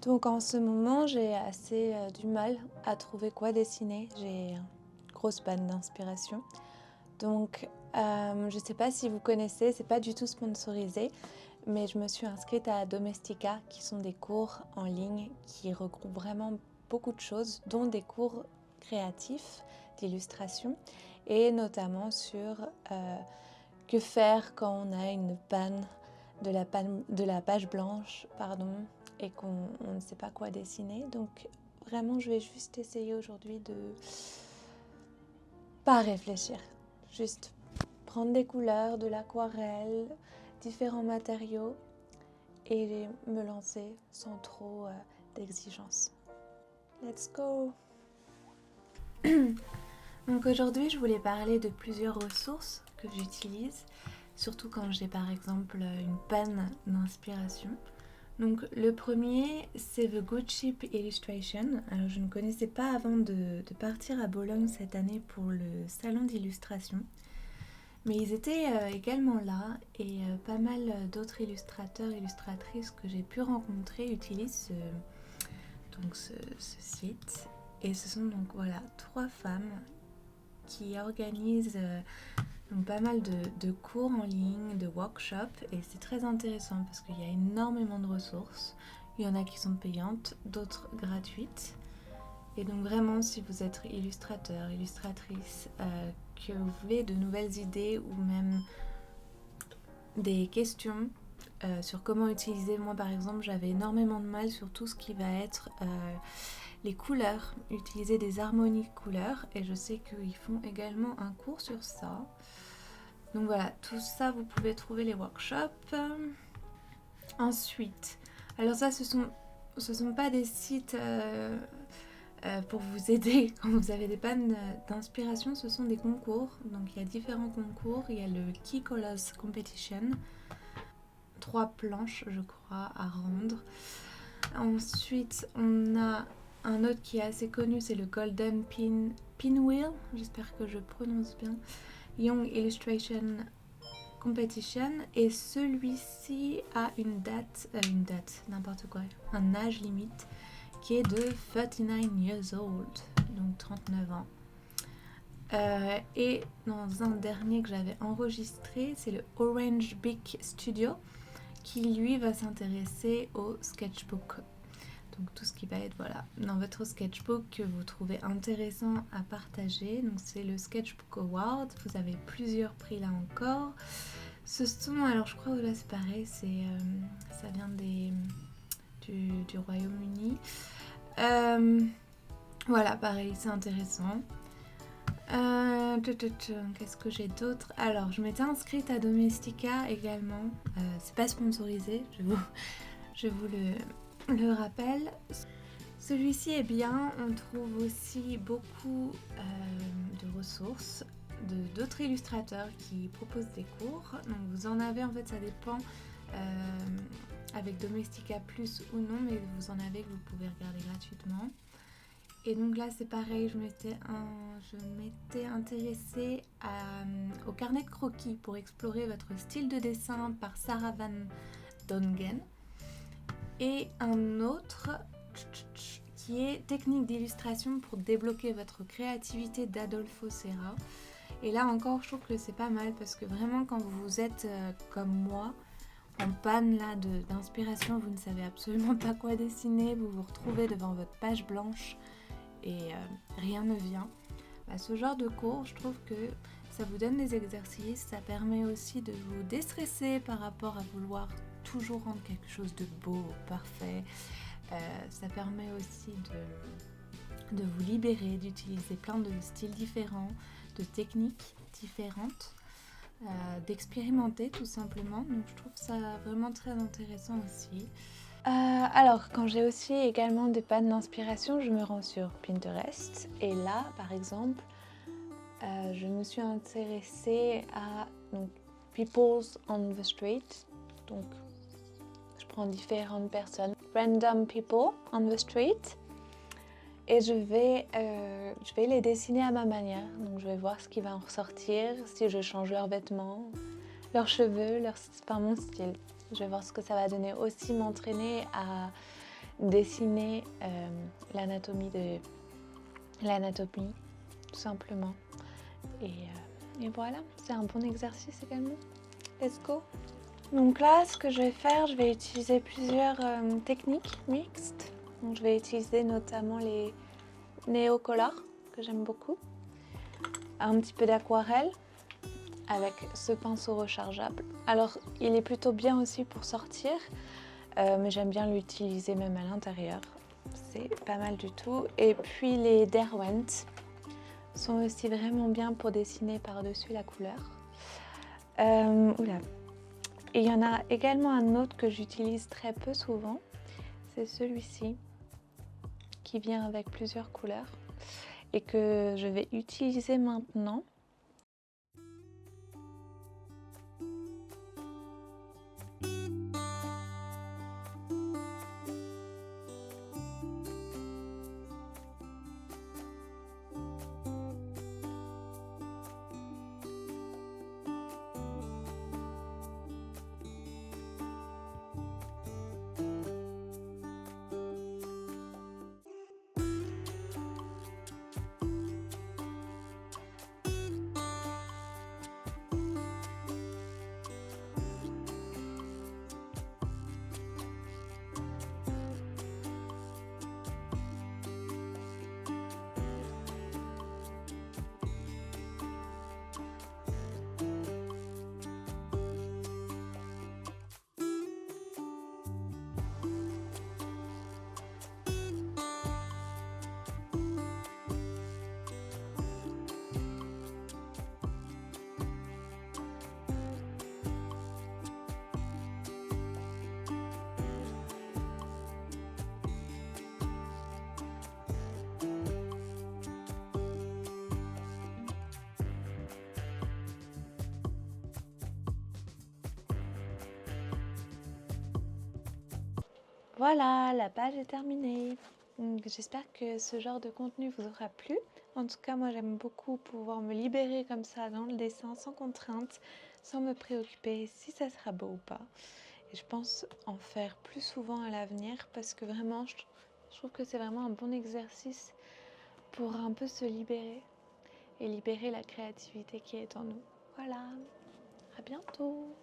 Donc en ce moment, j'ai assez du mal à trouver quoi dessiner. J'ai une grosse panne d'inspiration. Donc je ne sais pas si vous connaissez, c'est pas du tout sponsorisé, mais je me suis inscrite à Domestika, qui sont des cours en ligne qui regroupent vraiment beaucoup de choses, dont des cours créatifs d'illustration et notamment sur que faire quand on a une panne de la page blanche, et qu'on ne sait pas quoi dessiner. Donc vraiment, je vais juste essayer aujourd'hui de pas réfléchir, juste prendre des couleurs, de l'aquarelle, différents matériaux et me lancer sans trop d'exigence. Let's go! Donc aujourd'hui, je voulais parler de plusieurs ressources que j'utilise, surtout quand j'ai par exemple une panne d'inspiration. Donc le premier, c'est The Good Ship Illustration. Alors je ne connaissais pas avant de partir à Bologne cette année pour le salon d'illustration. Mais ils étaient également là et pas mal d'autres illustrateurs, illustratrices que j'ai pu rencontrer utilisent ce site. Et ce sont donc voilà 3 femmes qui organisent donc pas mal de cours en ligne, de workshops, et c'est très intéressant parce qu'il y a énormément de ressources. Il y en a qui sont payantes, d'autres gratuites. Et donc vraiment, si vous êtes illustrateur, illustratrice, que vous voulez de nouvelles idées ou même des questions sur comment utiliser, moi par exemple, j'avais énormément de mal sur tout ce qui va être les couleurs, utiliser des harmonies couleurs, et je sais qu'ils font également un cours sur ça. Donc voilà, tout ça vous pouvez trouver les workshops. Ensuite, alors ça ce sont pas des sites pour vous aider quand vous avez des pannes d'inspiration, ce sont des concours. Donc il y a différents concours, il y a le Key Colors Competition, 3 planches je crois à rendre. Ensuite on a un autre qui est assez connu, c'est le Golden Pinwheel, j'espère que je prononce bien, Young Illustration Competition, et celui-ci a une date, n'importe quoi, un âge limite qui est de 39 years old, donc 39 ans. Et dans un dernier que j'avais enregistré, c'est le Orange Beak Studio, qui lui va s'intéresser au sketchbook. Donc tout ce qui va être dans votre sketchbook que vous trouvez intéressant à partager. Donc c'est le Sketchbook Award, vous avez plusieurs prix là encore. Ce sont, alors je crois que là c'est pareil, ça vient du Royaume-Uni. Voilà, pareil, c'est intéressant. Qu'est-ce que j'ai d'autre? Alors, je m'étais inscrite à Domestika également. C'est pas sponsorisé, je vous le rappelle. Celui-ci est bien, on trouve aussi beaucoup de ressources d'autres illustrateurs qui proposent des cours. Donc vous en avez, en fait ça dépend avec Domestika Plus ou non, mais vous en avez que vous pouvez regarder gratuitement. Et donc là c'est pareil, je m'étais intéressée au carnet de croquis pour explorer votre style de dessin par Sarah Van Dongen. Et un autre qui est technique d'illustration pour débloquer votre créativité d'Adolfo Serra. Et là encore, je trouve que c'est pas mal parce que vraiment quand vous êtes comme moi, en panne là d'inspiration, vous ne savez absolument pas quoi dessiner, vous vous retrouvez devant votre page blanche et rien ne vient. Ce genre de cours, je trouve que ça vous donne des exercices, ça permet aussi de vous déstresser par rapport à vouloir toujours rendre quelque chose de beau, parfait. Ça permet aussi de vous libérer, d'utiliser plein de styles différents, de techniques différentes, d'expérimenter tout simplement. Donc je trouve ça vraiment très intéressant aussi. Alors, quand j'ai aussi également des pannes d'inspiration, je me rends sur Pinterest. Et là, par exemple, je me suis intéressée à People's on the Street. Donc, je prends différentes personnes, random people on the street, et je vais les dessiner à ma manière. Donc, je vais voir ce qui va en ressortir, si je change leurs vêtements, leurs cheveux, mon style. Je vais voir ce que ça va donner, aussi m'entraîner à dessiner l'anatomie, tout simplement. Et voilà, c'est un bon exercice également. Let's go! Donc là, ce que je vais faire, je vais utiliser plusieurs techniques mixtes. Donc je vais utiliser notamment les néocolores, que j'aime beaucoup. Un petit peu d'aquarelle avec ce pinceau rechargeable. Alors, il est plutôt bien aussi pour sortir, mais j'aime bien l'utiliser même à l'intérieur. C'est pas mal du tout. Et puis les Derwent sont aussi vraiment bien pour dessiner par-dessus la couleur. Oula. Et il y en a également un autre que j'utilise très peu souvent. C'est celui-ci, qui vient avec plusieurs couleurs et que je vais utiliser maintenant. Voilà, la page est terminée. J'espère que ce genre de contenu vous aura plu. En tout cas, moi j'aime beaucoup pouvoir me libérer comme ça dans le dessin, sans contrainte, sans me préoccuper si ça sera beau ou pas. Et je pense en faire plus souvent à l'avenir parce que vraiment, je trouve que c'est vraiment un bon exercice pour un peu se libérer et libérer la créativité qui est en nous. Voilà, à bientôt!